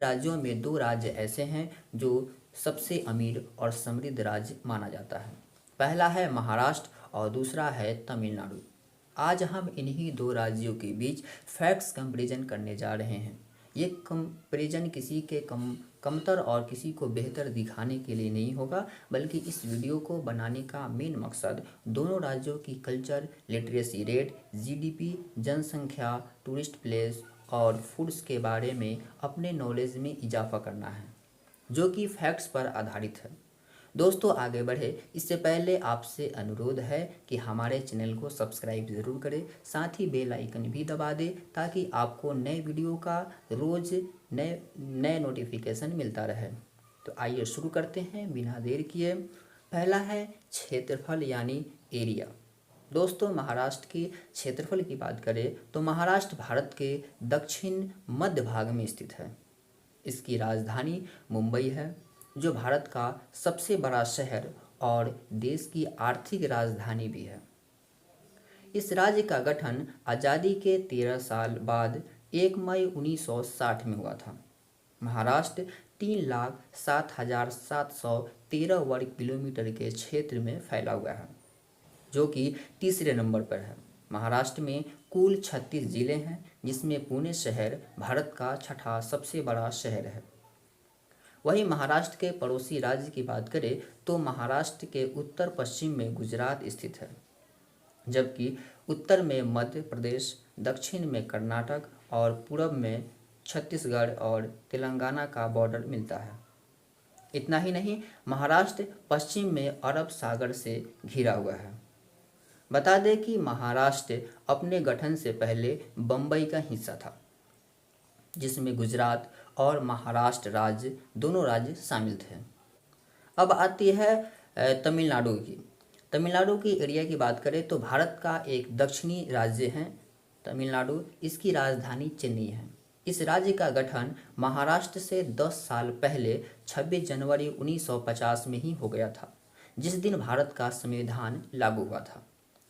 राज्यों में दो राज्य ऐसे हैं जो सबसे अमीर और समृद्ध राज्य माना जाता है। पहला है महाराष्ट्र और दूसरा है तमिलनाडु। आज हम इन्हीं दो राज्यों के बीच फैक्ट्स कंपैरिजन करने जा रहे हैं। ये कंपैरिजन किसी के कमतर और किसी को बेहतर दिखाने के लिए नहीं होगा, बल्कि इस वीडियो को बनाने का मेन मकसद दोनों राज्यों की कल्चर, लिटरेसी रेट, जीडीपी, जनसंख्या, टूरिस्ट प्लेस और फूड्स के बारे में अपने नॉलेज में इजाफा करना है, जो कि फैक्ट्स पर आधारित है। दोस्तों, आगे बढ़े इससे पहले आपसे अनुरोध है कि हमारे चैनल को सब्सक्राइब ज़रूर करें, साथ ही बेल आइकन भी दबा दें ताकि आपको नए वीडियो का रोज़ नए नोटिफिकेशन मिलता रहे। तो आइए शुरू करते हैं बिना देर किए। पहला है क्षेत्रफल यानी एरिया। दोस्तों, महाराष्ट्र के क्षेत्रफल की बात करें तो महाराष्ट्र भारत के दक्षिण मध्य भाग में स्थित है। इसकी राजधानी मुंबई है, जो भारत का सबसे बड़ा शहर और देश की आर्थिक राजधानी भी है। इस राज्य का गठन आज़ादी के 13 साल बाद 1 मई 1960 में हुआ था। महाराष्ट्र 3,07,713 वर्ग किलोमीटर के क्षेत्र में फैला हुआ है, जो कि तीसरे नंबर पर है। महाराष्ट्र में कुल 36 ज़िले हैं, जिसमें पुणे शहर भारत का छठा सबसे बड़ा शहर है। वहीं महाराष्ट्र के पड़ोसी राज्य की बात करें तो महाराष्ट्र के उत्तर पश्चिम में गुजरात स्थित है, जबकि उत्तर में मध्य प्रदेश, दक्षिण में कर्नाटक और पूर्व में छत्तीसगढ़ और तेलंगाना का बॉर्डर मिलता है। इतना ही नहीं, महाराष्ट्र पश्चिम में अरब सागर से घिरा हुआ है। बता दें कि महाराष्ट्र अपने गठन से पहले बम्बई का हिस्सा था, जिसमें गुजरात और महाराष्ट्र राज्य दोनों राज्य शामिल थे। अब आती है तमिलनाडु की। तमिलनाडु की एरिया की बात करें तो भारत का एक दक्षिणी राज्य है तमिलनाडु। इसकी राजधानी चेन्नई है। इस राज्य का गठन महाराष्ट्र से 10 साल पहले 26 जनवरी 1950 में ही हो गया था, जिस दिन भारत का संविधान लागू हुआ था।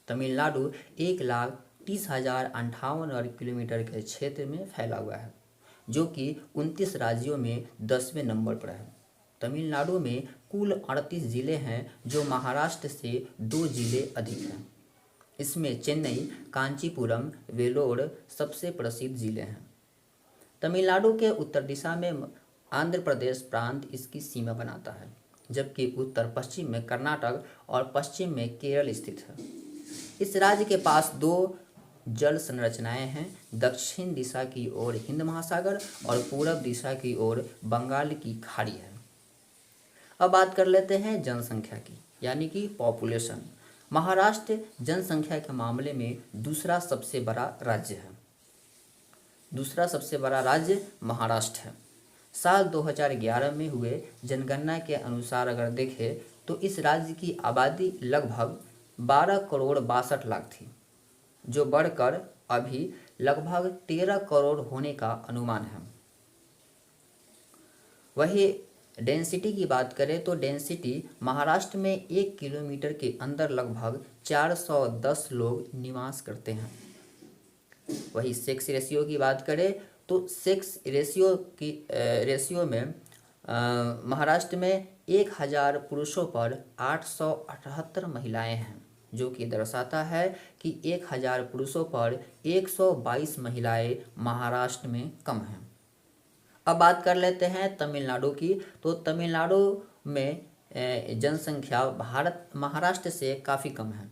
तमिलनाडु 1,30,58 वर्ग किलोमीटर के क्षेत्र में फैला हुआ है, जो कि 29 राज्यों में 10वें नंबर पर है। तमिलनाडु में कुल 38 ज़िले हैं, जो महाराष्ट्र से 2 ज़िले अधिक हैं। इसमें चेन्नई, कांचीपुरम, वेलोर सबसे प्रसिद्ध ज़िले हैं। तमिलनाडु के उत्तर दिशा में आंध्र प्रदेश प्रांत इसकी सीमा बनाता है, जबकि उत्तर पश्चिम में कर्नाटक और पश्चिम में केरल स्थित है। इस राज्य के पास 2 जल संरचनाएं हैं। दक्षिण दिशा की ओर हिंद महासागर और पूर्व दिशा की ओर बंगाल की खाड़ी है। अब बात कर लेते हैं जनसंख्या की, यानी कि पॉपुलेशन। महाराष्ट्र जनसंख्या के मामले में दूसरा सबसे बड़ा राज्य है। दूसरा सबसे बड़ा राज्य महाराष्ट्र है। साल 2011 में हुए जनगणना के अनुसार अगर देखें तो इस राज्य की आबादी लगभग 12 करोड़ 62 लाख थी, जो बढ़कर अभी लगभग 13 करोड़ होने का अनुमान है। वही डेंसिटी की बात करें तो डेंसिटी महाराष्ट्र में 1 किलोमीटर के अंदर लगभग 410 लोग निवास करते हैं। वही सेक्स रेशियो की बात करें तो सेक्स रेशियो में महाराष्ट्र में 1000 पुरुषों पर 878 महिलाएं हैं, जो कि दर्शाता है कि 1000 पुरुषों पर 122 महिलाएं महाराष्ट्र में कम हैं। अब बात कर लेते हैं तमिलनाडु की। तो तमिलनाडु में जनसंख्या महाराष्ट्र से काफ़ी कम है।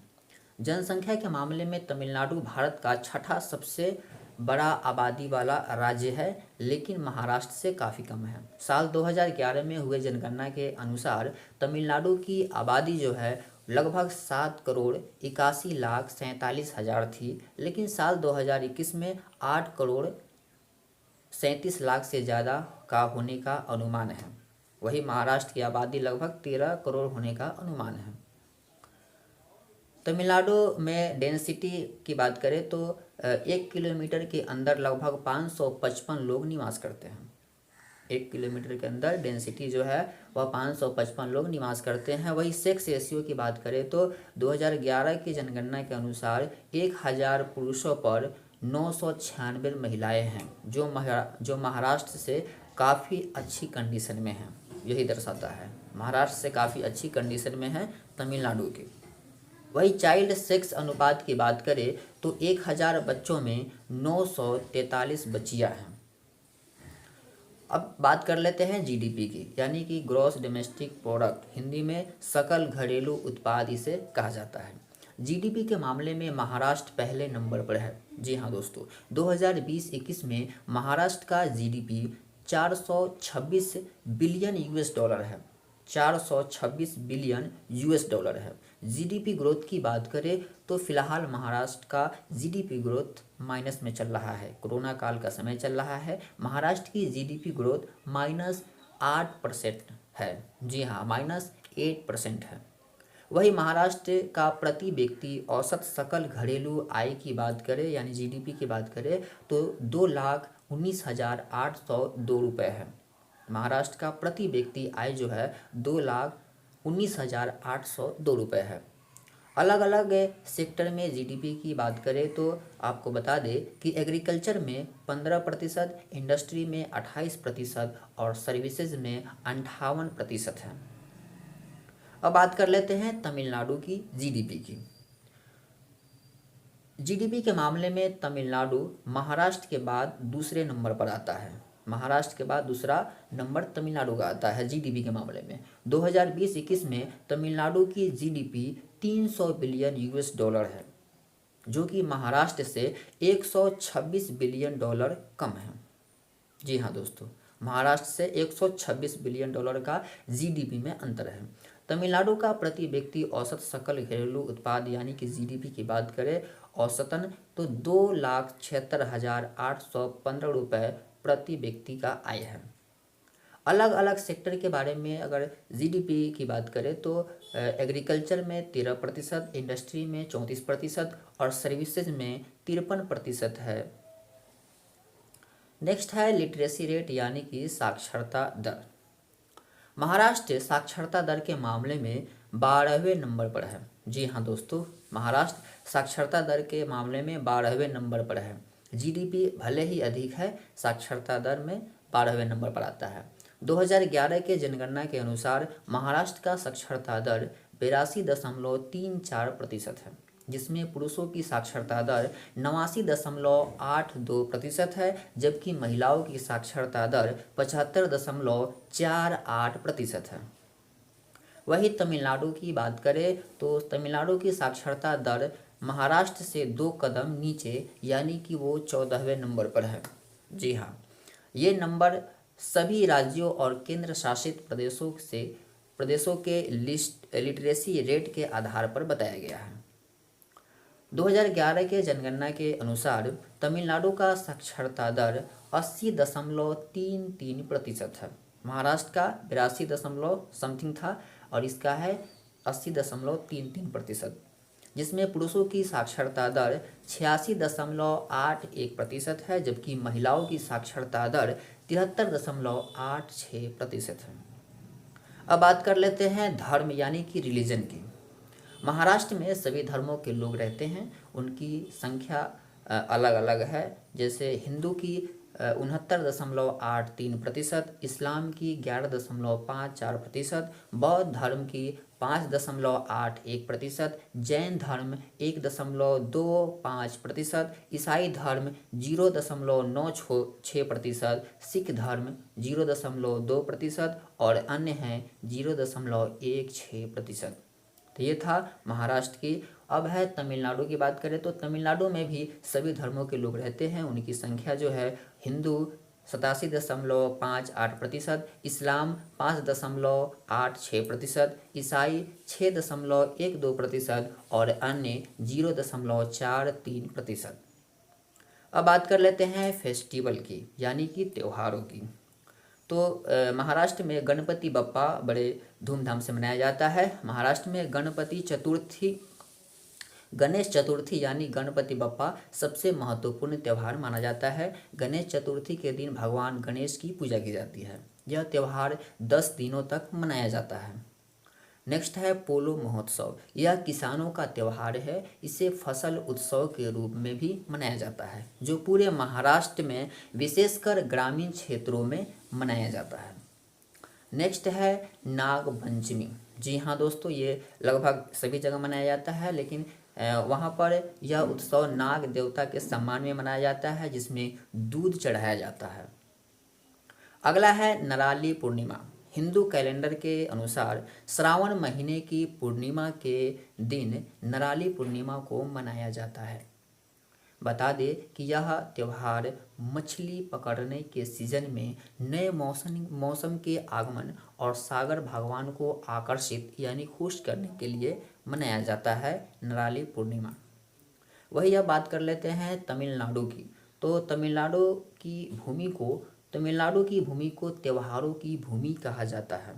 जनसंख्या के मामले में तमिलनाडु भारत का छठा सबसे बड़ा आबादी वाला राज्य है, लेकिन महाराष्ट्र से काफ़ी कम है। साल 2011 में हुए जनगणना के अनुसार तमिलनाडु की आबादी जो है लगभग 7 करोड़ 81 लाख 47 हज़ार थी, लेकिन साल 2021 में 8 करोड़ 37 लाख से ज़्यादा का होने का अनुमान है। वही महाराष्ट्र की आबादी लगभग 13 करोड़ होने का अनुमान है। तमिलनाडु में डेंसिटी की बात करें तो 1 किलोमीटर के अंदर लगभग 555 लोग निवास करते हैं। 1 किलोमीटर के अंदर डेंसिटी जो है वह 555 लोग निवास करते हैं। वही सेक्स रेशियो की बात करें तो 2011 की जनगणना के अनुसार 1000 पुरुषों पर 996 महिलाएं हैं, जो महाराष्ट्र से काफ़ी अच्छी कंडीशन में है, यही दर्शाता है। महाराष्ट्र से काफ़ी अच्छी कंडीशन में है तमिलनाडु की। वही चाइल्ड सेक्स अनुपात की बात करें तो 1000 बच्चों में 943 बच्चियां हैं। अब बात कर लेते हैं जीडीपी की, यानी कि ग्रॉस डोमेस्टिक प्रोडक्ट, हिंदी में सकल घरेलू उत्पाद इसे कहा जाता है। जीडीपी के मामले में महाराष्ट्र पहले नंबर पर है। जी हाँ दोस्तों, 2020-21 में महाराष्ट्र का जीडीपी 426 बिलियन यूएस डॉलर है। 426 बिलियन यूएस डॉलर है। जीडीपी ग्रोथ की बात करें तो फिलहाल महाराष्ट्र का जीडीपी ग्रोथ माइनस में चल रहा है। कोरोना काल का समय चल रहा है। महाराष्ट्र की जीडीपी ग्रोथ -8% है। जी हाँ, -8% है। वही महाराष्ट्र का प्रति व्यक्ति औसत सकल घरेलू आय की बात करें, यानी जीडीपी की बात करें, तो 2,19,802 रुपये है। महाराष्ट्र का प्रति व्यक्ति आय जो है 2,19,802 रुपये है। अलग अलग सेक्टर में जीडीपी की बात करें तो आपको बता दें कि एग्रीकल्चर में 15%, इंडस्ट्री में 28% और सर्विसेज में 58% है। अब बात कर लेते हैं तमिलनाडु की जीडीपी की। जीडीपी के मामले में तमिलनाडु महाराष्ट्र के बाद दूसरे नंबर पर आता है। महाराष्ट्र के बाद दूसरा नंबर तमिलनाडु का आता है जीडीपी के मामले में। 2020-21 में तमिलनाडु की जीडीपी 300 बिलियन यूएस डॉलर है, जो कि महाराष्ट्र से 126 बिलियन डॉलर कम है। जी हाँ दोस्तों, महाराष्ट्र से 126 बिलियन डॉलर का जीडीपी में अंतर है। तमिलनाडु का प्रति व्यक्ति औसत सकल घरेलू उत्पाद यानी कि जीडीपी की बात करें औसतन तो 2,76,815 रुपये प्रति व्यक्ति का आय है। अलग अलग सेक्टर के बारे में अगर जीडीपी की बात करें तो एग्रीकल्चर में 13%, इंडस्ट्री में 34% और सर्विसेज में 53% है। नेक्स्ट है लिटरेसी रेट यानी कि साक्षरता दर। महाराष्ट्र साक्षरता दर के मामले में 12वें नंबर पर है। जी हाँ दोस्तों, महाराष्ट्र साक्षरता दर के मामले में 12वें नंबर पर है। जीडीपी भले ही अधिक है, साक्षरता दर में 12वें नंबर पर आता है। 2011 के जनगणना के अनुसार महाराष्ट्र का साक्षरता दर 82.34% है, जिसमें पुरुषों की साक्षरता दर 89.82% है, जबकि महिलाओं की साक्षरता दर 75.48% है। वही तमिलनाडु की बात करें तो तमिलनाडु की साक्षरता दर महाराष्ट्र से 2 कदम नीचे, यानी कि वो 14वें नंबर पर है। जी हाँ, ये नंबर सभी राज्यों और केंद्र शासित प्रदेशों के लिटरेसी रेट के आधार पर बताया गया है। 2011 के जनगणना के अनुसार तमिलनाडु का साक्षरता दर 80.33% है। महाराष्ट्र का 82 दशमलव समथिंग था और इसका है 80.33%, जिसमें पुरुषों की साक्षरता दर 86.81% है, जबकि महिलाओं की साक्षरता दर 73.86% है। अब बात कर लेते हैं धर्म यानी कि रिलीजन की। महाराष्ट्र में सभी धर्मों के लोग रहते हैं, उनकी संख्या अलग अलग है। जैसे हिंदू की 69.83%, इस्लाम की 11.54%, बौद्ध धर्म की 5.81%, जैन धर्म 1.25%, ईसाई धर्म 0.96%, सिख धर्म 0.2% और अन्य हैं 0.16%। तो ये था महाराष्ट्र की। अब है तमिलनाडु की बात करें तो तमिलनाडु में भी सभी धर्मों के लोग रहते हैं। उनकी संख्या जो है हिंदू 87.58%, इस्लाम 5.86%, ईसाई 6.12% और अन्य 0.43%। अब बात कर लेते हैं फेस्टिवल की यानी कि त्योहारों की। तो महाराष्ट्र में गणपति बप्पा बड़े धूमधाम से मनाया जाता है। महाराष्ट्र में गणेश चतुर्थी यानी गणपति बप्पा सबसे महत्वपूर्ण त्यौहार माना जाता है। गणेश चतुर्थी के दिन भगवान गणेश की पूजा की जाती है। यह त्यौहार 10 दिनों तक मनाया जाता है। नेक्स्ट है पोलो महोत्सव। यह किसानों का त्यौहार है। इसे फसल उत्सव के रूप में भी मनाया जाता है, जो पूरे महाराष्ट्र में विशेषकर ग्रामीण क्षेत्रों में मनाया जाता है। नेक्स्ट है नाग पंचमी। जी हाँ दोस्तों, ये लगभग सभी जगह मनाया जाता है, लेकिन वहाँ पर यह उत्सव नाग देवता के सम्मान में मनाया जाता है, जिसमें दूध चढ़ाया जाता है। अगला है नराली पूर्णिमा। हिंदू कैलेंडर के अनुसार श्रावण महीने की पूर्णिमा के दिन नराली पूर्णिमा को मनाया जाता है। बता दें कि यह त्यौहार मछली पकड़ने के सीजन में नए मौसम के आगमन और सागर भगवान को आकर्षित यानी खुश करने के लिए मनाया जाता है, नराली पूर्णिमा। वही अब बात कर लेते हैं तमिलनाडु की। तो तमिलनाडु की भूमि को त्योहारों की भूमि कहा जाता है।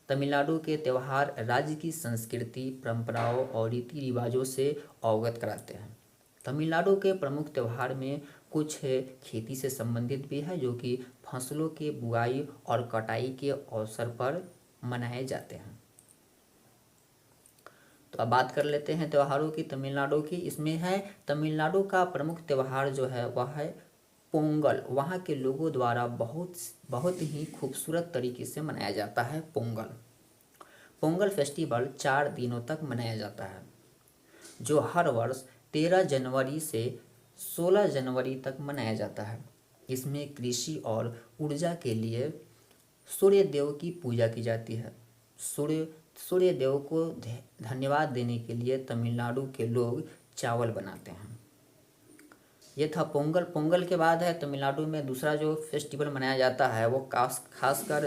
तमिलनाडु के त्यौहार राज्य की संस्कृति, परंपराओं और रीति रिवाजों से अवगत कराते हैं। तमिलनाडु के प्रमुख त्यौहार में कुछ खेती से संबंधित भी है, जो कि फसलों के बुआई और कटाई के अवसर पर मनाए जाते हैं। तो अब बात कर लेते हैं त्योहारों की तमिलनाडु की। इसमें है तमिलनाडु का प्रमुख त्यौहार जो है वह है पोंगल। वहाँ के लोगों द्वारा बहुत ही खूबसूरत तरीके से मनाया जाता है पोंगल। पोंगल फेस्टिवल 4 दिनों तक मनाया जाता है, जो हर वर्ष 13 जनवरी से 16 जनवरी तक मनाया जाता है। इसमें कृषि और ऊर्जा के लिए सूर्य देव की पूजा की जाती है। सूर्य देव को धन्यवाद देने के लिए तमिलनाडु के लोग चावल बनाते हैं। ये था पोंगल। पोंगल के बाद है तमिलनाडु में दूसरा जो फेस्टिवल मनाया जाता है वो खासकर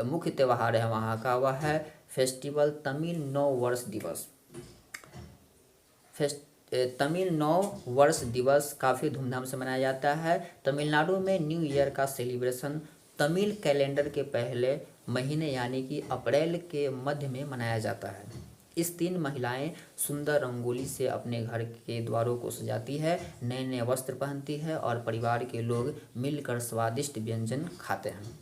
मुख्य त्यौहार है वहाँ का, वह है फेस्टिवल तमिल नव वर्ष दिवस। तमिल नव वर्ष दिवस काफ़ी धूमधाम से मनाया जाता है। तमिलनाडु में न्यू ईयर का सेलिब्रेशन तमिल कैलेंडर के पहले महीने यानी कि अप्रैल के मध्य में मनाया जाता है। इस दिन महिलाएं सुंदर रंगोली से अपने घर के द्वारों को सजाती है, नए नए वस्त्र पहनती है और परिवार के लोग मिलकर स्वादिष्ट व्यंजन खाते हैं।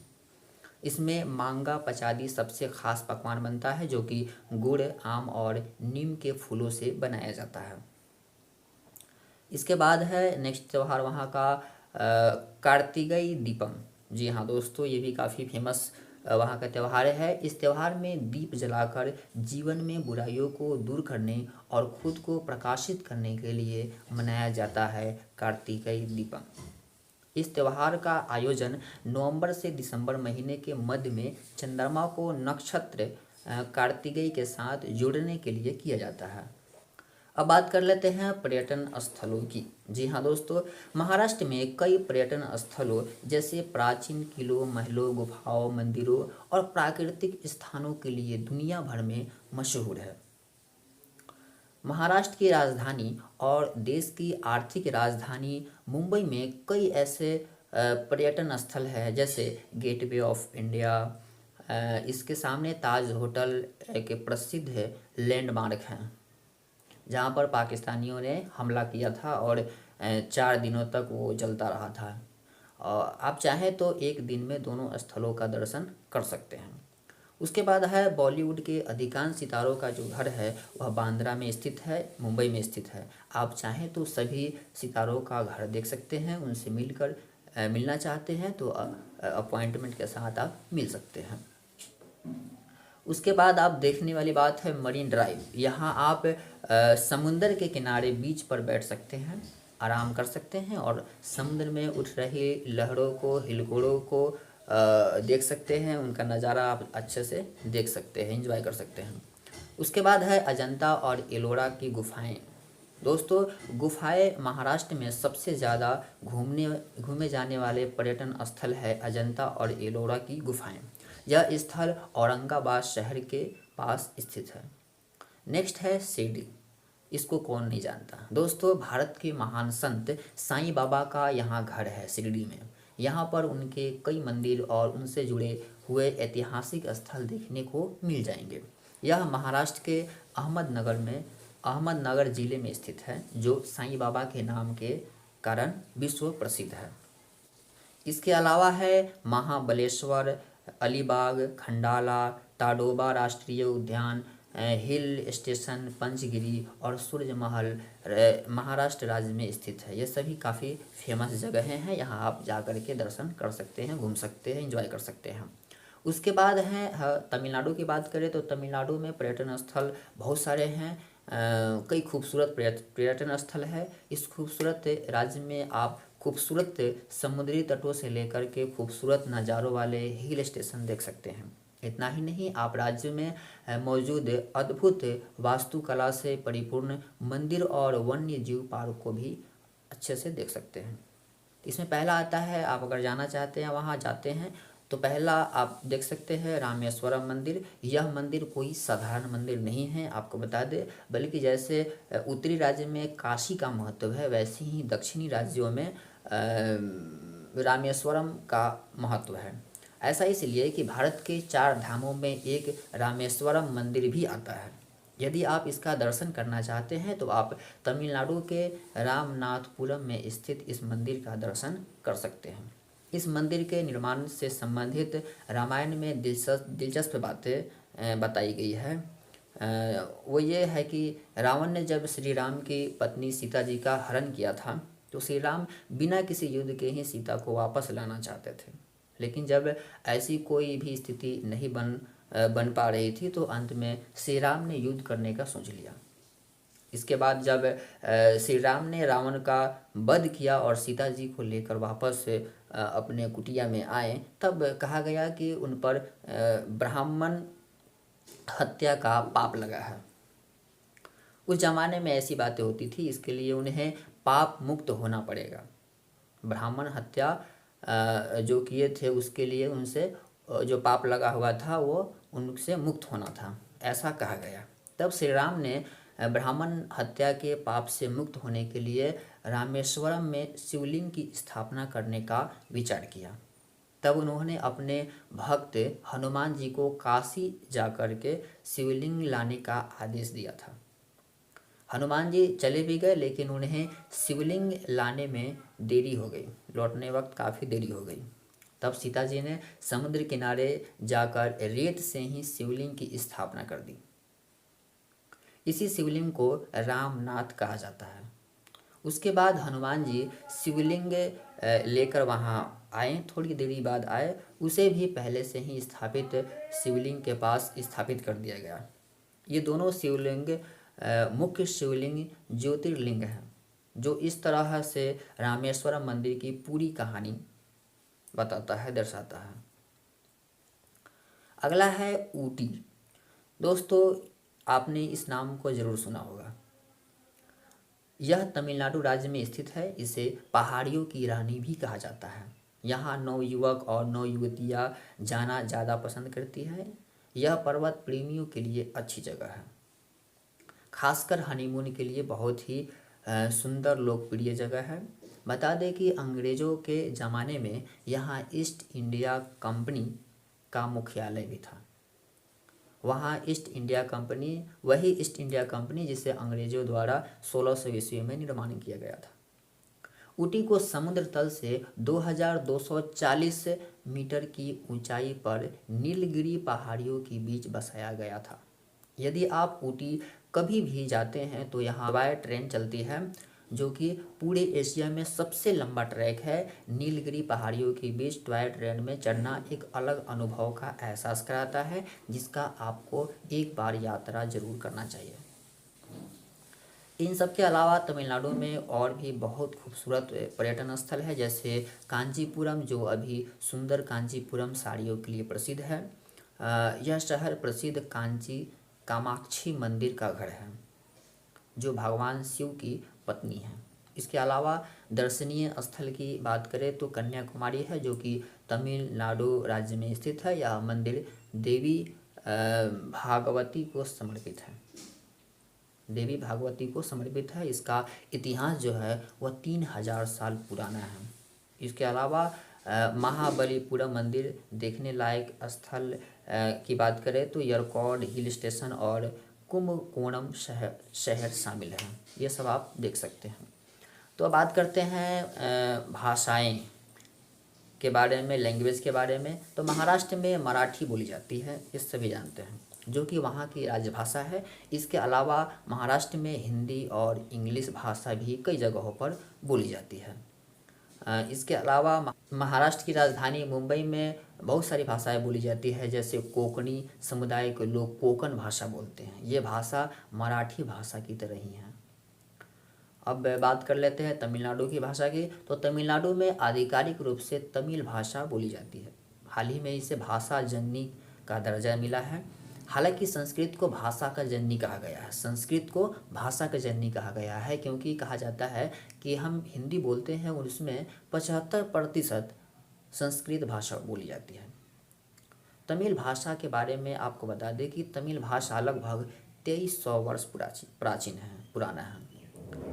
इसमें मांगा पचादी सबसे खास पकवान बनता है, जो कि गुड़, आम और नीम के फूलों से बनाया जाता है। इसके बाद है नेक्स्ट त्यौहार वहाँ का कार्तिकेय दीपम। जी हाँ दोस्तों, ये भी काफ़ी फेमस वहाँ का त्यौहार है। इस त्यौहार में दीप जलाकर जीवन में बुराइयों को दूर करने और खुद को प्रकाशित करने के लिए मनाया जाता है कार्तिकेय दीपम। इस त्यौहार का आयोजन नवंबर से दिसंबर महीने के मध्य में चंद्रमा को नक्षत्र कार्तिकेय के साथ जोड़ने के लिए किया जाता है। अब बात कर लेते हैं पर्यटन स्थलों की। जी हाँ दोस्तों, महाराष्ट्र में कई पर्यटन स्थलों जैसे प्राचीन किलों, महलों, गुफाओं, मंदिरों और प्राकृतिक स्थानों के लिए दुनिया भर में मशहूर है। महाराष्ट्र की राजधानी और देश की आर्थिक राजधानी मुंबई में कई ऐसे पर्यटन स्थल हैं, जैसे गेटवे ऑफ इंडिया, इसके सामने ताज होटल एक प्रसिद्ध लैंडमार्क हैं, जहाँ पर पाकिस्तानियों ने हमला किया था और 4 दिनों तक वो जलता रहा था। आप चाहें तो एक दिन में दोनों स्थलों का दर्शन कर सकते हैं। उसके बाद है बॉलीवुड के अधिकांश सितारों का जो घर है वह बांद्रा में स्थित है, मुंबई में स्थित है। आप चाहें तो सभी सितारों का घर देख सकते हैं, उनसे मिलना चाहते हैं तो अपॉइंटमेंट के साथ आप मिल सकते हैं। उसके बाद आप देखने वाली बात है मरीन ड्राइव। यहाँ आप समुंदर के किनारे बीच पर बैठ सकते हैं, आराम कर सकते हैं और समुद्र में उठ रही लहरों को, हिलकोरों को देख सकते हैं। उनका नज़ारा आप अच्छे से देख सकते हैं, एंजॉय कर सकते हैं। उसके बाद है अजंता और एलोरा की गुफाएं। दोस्तों, गुफाएं महाराष्ट्र में सबसे ज़्यादा घूमे जाने वाले पर्यटन स्थल है अजंता और एलोरा की गुफाएं। यह स्थल औरंगाबाद शहर के पास स्थित है। नेक्स्ट है शिरडी। इसको कौन नहीं जानता दोस्तों, भारत के महान संत साईं बाबा का यहाँ घर है शिरडी में। यहाँ पर उनके कई मंदिर और उनसे जुड़े हुए ऐतिहासिक स्थल देखने को मिल जाएंगे। यह महाराष्ट्र के अहमदनगर जिले में स्थित है, जो साईं बाबा के नाम के कारण विश्व प्रसिद्ध है। इसके अलावा है महाबलेश्वर, अलीबाग, खंडाला, ताडोबा राष्ट्रीय उद्यान, हिल स्टेशन, पंचगिरी और सूर्य महल महाराष्ट्र राज्य में स्थित है। ये सभी काफ़ी फेमस जगहें हैं, यहाँ आप जा कर के दर्शन कर सकते हैं, घूम सकते हैं, एंजॉय कर सकते हैं। उसके बाद हैं तमिलनाडु की बात करें तो तमिलनाडु में पर्यटन स्थल बहुत सारे हैं। कई खूबसूरत पर्यटन स्थल है। इस खूबसूरत राज्य में आप खूबसूरत समुद्री तटों से लेकर के खूबसूरत नज़ारों वाले हिल स्टेशन देख सकते हैं। इतना ही नहीं, आप राज्य में मौजूद अद्भुत वास्तुकला से परिपूर्ण मंदिर और वन्य जीव पार्क को भी अच्छे से देख सकते हैं। इसमें पहला आता है, आप अगर जाना चाहते हैं वहाँ जाते हैं तो पहला आप देख सकते हैं रामेश्वरम मंदिर। यह मंदिर कोई साधारण मंदिर नहीं है, आपको बता दें, बल्कि जैसे उत्तरी राज्य में काशी का महत्व है, वैसे ही दक्षिणी राज्यों में रामेश्वरम का महत्व है। ऐसा इसलिए कि भारत के 4 धामों में एक रामेश्वरम मंदिर भी आता है। यदि आप इसका दर्शन करना चाहते हैं तो आप तमिलनाडु के रामनाथपुरम में स्थित इस मंदिर का दर्शन कर सकते हैं। इस मंदिर के निर्माण से संबंधित रामायण में दिलचस्प बातें बताई गई है। वो ये है कि रावण ने जब श्री राम की पत्नी सीता जी का हरण किया था तो श्री राम बिना किसी युद्ध के ही सीता को वापस लाना चाहते थे, लेकिन जब ऐसी कोई भी स्थिति नहीं बन पा रही थी तो अंत में श्री राम ने युद्ध करने का सोच लिया। इसके बाद जब श्री राम ने रावण का वध किया और सीता जी को लेकर वापस अपने कुटिया में आए, तब कहा गया कि उन पर ब्राह्मण हत्या का पाप लगा है। उस जमाने में ऐसी बातें होती थी, इसके लिए उन्हें पाप मुक्त होना पड़ेगा। ब्राह्मण हत्या जो किए थे उसके लिए उनसे जो पाप लगा हुआ था वो उनसे मुक्त होना था, ऐसा कहा गया। तब श्री राम ने ब्राह्मण हत्या के पाप से मुक्त होने के लिए रामेश्वरम में शिवलिंग की स्थापना करने का विचार किया। तब उन्होंने अपने भक्त हनुमान जी को काशी जाकर के शिवलिंग लाने का आदेश दिया था। हनुमान जी चले भी गए, लेकिन उन्हें शिवलिंग लाने में देरी हो गई, लौटने वक्त काफ़ी देरी हो गई। तब सीता जी ने समुद्र किनारे जाकर रेत से ही शिवलिंग की स्थापना कर दी। इसी शिवलिंग को रामनाथ कहा जाता है। उसके बाद हनुमान जी शिवलिंग लेकर वहाँ आए, थोड़ी देरी बाद आए, उसे भी पहले से ही स्थापित शिवलिंग के पास स्थापित कर दिया गया। ये दोनों शिवलिंग मुख्य शिवलिंग ज्योतिर्लिंग है, जो इस तरह से रामेश्वरम मंदिर की पूरी कहानी बताता है, दर्शाता है। अगला है ऊटी। दोस्तों, आपने इस नाम को ज़रूर सुना होगा। यह तमिलनाडु राज्य में स्थित है। इसे पहाड़ियों की रानी भी कहा जाता है। यहाँ नवयुवक और नवयुवतियाँ जाना ज़्यादा पसंद करती है। यह पर्वत प्रेमियों के लिए अच्छी जगह है, खासकर हनीमून के लिए बहुत ही सुंदर लोकप्रिय जगह है। बता दें कि अंग्रेज़ों के ज़माने में यहाँ ईस्ट इंडिया कंपनी का मुख्यालय भी था। वहाँ ईस्ट इंडिया कंपनी, वही ईस्ट इंडिया कंपनी जिसे अंग्रेज़ों द्वारा 1600 ईस्वी में निर्माण किया गया था। ऊटी को समुद्र तल से 2240 मीटर की ऊंचाई पर नीलगिरी पहाड़ियों के बीच बसाया गया था। यदि आप ऊटी कभी भी जाते हैं तो यहाँ टॉय ट्रेन चलती है, जो कि पूरे एशिया में सबसे लंबा ट्रैक है। नीलगिरी पहाड़ियों के बीच टॉय ट्रेन में चढ़ना एक अलग अनुभव का एहसास कराता है, जिसका आपको एक बार यात्रा जरूर करना चाहिए। इन सब के अलावा तमिलनाडु में और भी बहुत खूबसूरत पर्यटन स्थल है, जैसे कांचीपुरम, जो अभी सुंदर कांचीपुरम साड़ियों के लिए प्रसिद्ध है। यह शहर प्रसिद्ध कामाक्षी मंदिर का घर है, जो भगवान शिव की पत्नी है। इसके अलावा दर्शनीय स्थल की बात करें तो कन्याकुमारी है, जो कि तमिलनाडु राज्य में स्थित है। यह मंदिर देवी भागवती को समर्पित है। देवी भागवती को समर्पित है। इसका इतिहास जो है वह 3000 साल पुराना है। इसके अलावा महाबलीपुरम मंदिर देखने लायक स्थल की बात करें तो यरकौड हिल स्टेशन और कुंभकोणम शहर शामिल हैं। ये सब आप देख सकते हैं। तो अब बात करते हैं भाषाएं के बारे में, लैंग्वेज के बारे में। तो महाराष्ट्र में मराठी बोली जाती है, ये सभी जानते हैं। जो कि वहाँ की राजभाषा है। इसके अलावा महाराष्ट्र में हिंदी और इंग्लिश भाषा भी कई जगहों पर बोली जाती है। इसके अलावा महाराष्ट्र की राजधानी मुंबई में बहुत सारी भाषाएं बोली जाती है, जैसे कोंकणी समुदाय के लोग कोंकण भाषा बोलते हैं। ये भाषा मराठी भाषा की तरह ही है। अब बात कर लेते हैं तमिलनाडु की भाषा की। तो तमिलनाडु में आधिकारिक रूप से तमिल भाषा बोली जाती है। हाल ही में इसे भाषा जननी का दर्जा मिला है। हालांकि संस्कृत को भाषा का जननी कहा गया है। संस्कृत को भाषा का जननी कहा गया है क्योंकि कहा जाता है कि हम हिंदी बोलते हैं और उसमें 75% संस्कृत भाषा बोली जाती है। तमिल भाषा के बारे में आपको बता दें कि तमिल भाषा लगभग 2300 वर्ष पुराना है।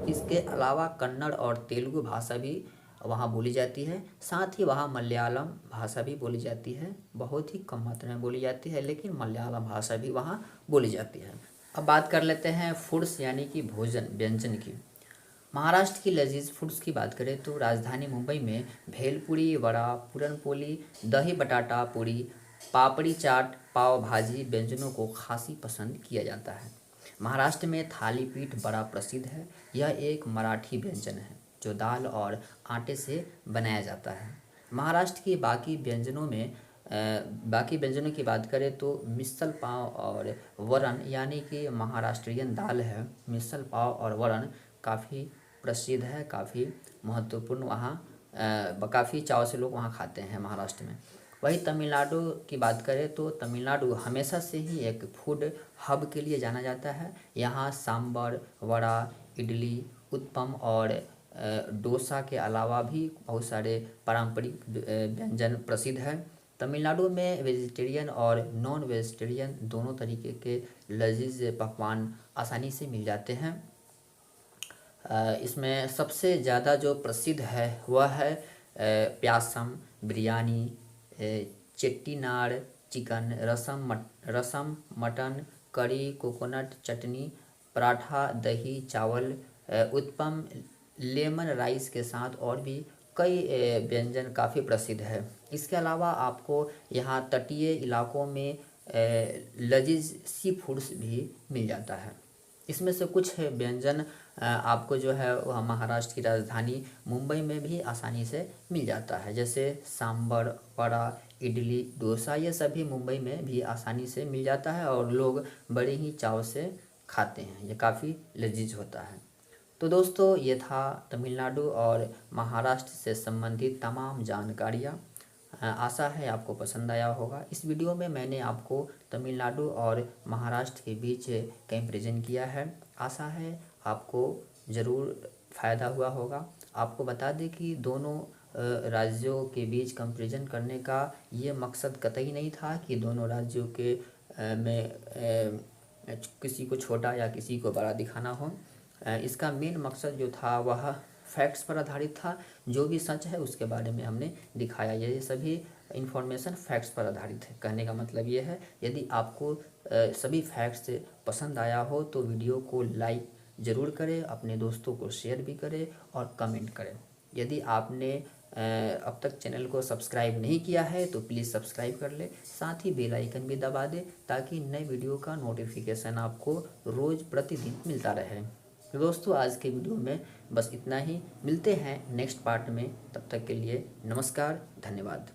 इसके अलावा कन्नड़ और तेलुगु भाषा भी वहाँ बोली जाती है। साथ ही वहाँ मलयालम भाषा भी बोली जाती है, बहुत ही कम मात्रा में बोली जाती है, लेकिन मलयालम भाषा भी वहाँ बोली जाती है। अब बात कर लेते हैं फूड्स यानी कि भोजन व्यंजन की। महाराष्ट्र की लजीज फूड्स की बात करें तो राजधानी मुंबई में भेलपुरी, वड़ा, पूरनपोली, दही बटाटा पूरी, पापड़ी चाट, पाव भाजी व्यंजनों को खासी पसंद किया जाता है। महाराष्ट्र में थाली पीठ बड़ा प्रसिद्ध है। यह एक मराठी व्यंजन है जो दाल और आटे से बनाया जाता है। महाराष्ट्र की बाकी व्यंजनों की बात करें तो मिसल पाव और वरण यानी कि महाराष्ट्रियन दाल है। मिसल पाव और वरण काफ़ी प्रसिद्ध है, काफ़ी महत्वपूर्ण, वहाँ काफ़ी चाव से लोग वहाँ खाते हैं महाराष्ट्र में। वही तमिलनाडु की बात करें तो तमिलनाडु हमेशा से ही एक फूड हब के लिए जाना जाता है। यहाँ सांबर, वड़ा, इडली, उत्पम और डोसा के अलावा भी बहुत सारे पारंपरिक व्यंजन प्रसिद्ध है। तमिलनाडु में वेजिटेरियन और नॉन वेजिटेरियन दोनों तरीके के लजीज पकवान आसानी से मिल जाते हैं। इसमें सबसे ज़्यादा जो प्रसिद्ध है वह है प्यासम, बिरयानी, चेट्टीनाड चिकन, रसम मटन, करी, कोकोनट चटनी, पराठा, दही, चावल, उत्पम, लेमन राइस के साथ और भी कई व्यंजन काफ़ी प्रसिद्ध है। इसके अलावा आपको यहाँ तटीय इलाकों में लजीज सी फूड्स भी मिल जाता है। इसमें से कुछ व्यंजन आपको जो है वह महाराष्ट्र की राजधानी मुंबई में भी आसानी से मिल जाता है, जैसे सांबर, वड़ा, इडली, डोसा। ये सभी मुंबई में भी आसानी से मिल जाता है और लोग बड़े ही चाव से खाते हैं। ये काफ़ी लजीज होता है। तो दोस्तों, ये था तमिलनाडु और महाराष्ट्र से संबंधित तमाम जानकारियाँ। आशा है आपको पसंद आया होगा। इस वीडियो में मैंने आपको तमिलनाडु और महाराष्ट्र के बीच कंपैरिजन किया है। आशा है आपको ज़रूर फ़ायदा हुआ होगा। आपको बता दें कि दोनों राज्यों के बीच कंपैरिजन करने का ये मकसद कतई नहीं था कि दोनों राज्यों के में किसी को छोटा या किसी को बड़ा दिखाना हो। इसका मेन मकसद जो था वह फैक्ट्स पर आधारित था। जो भी सच है उसके बारे में हमने दिखाया। ये सभी इन्फॉर्मेशन फैक्ट्स पर आधारित है। कहने का मतलब ये है, यदि आपको सभी फैक्ट्स पसंद आया हो तो वीडियो को लाइक ज़रूर करें, अपने दोस्तों को शेयर भी करें और कमेंट करें। यदि आपने अब तक चैनल को सब्सक्राइब नहीं किया है तो प्लीज़ सब्सक्राइब कर ले, साथ ही बेल आइकन भी दबा दें ताकि नए वीडियो का नोटिफिकेशन आपको रोज़ प्रतिदिन मिलता रहे। तो दोस्तों, आज के वीडियो में बस इतना ही। मिलते हैं नेक्स्ट पार्ट में, तब तक के लिए नमस्कार, धन्यवाद।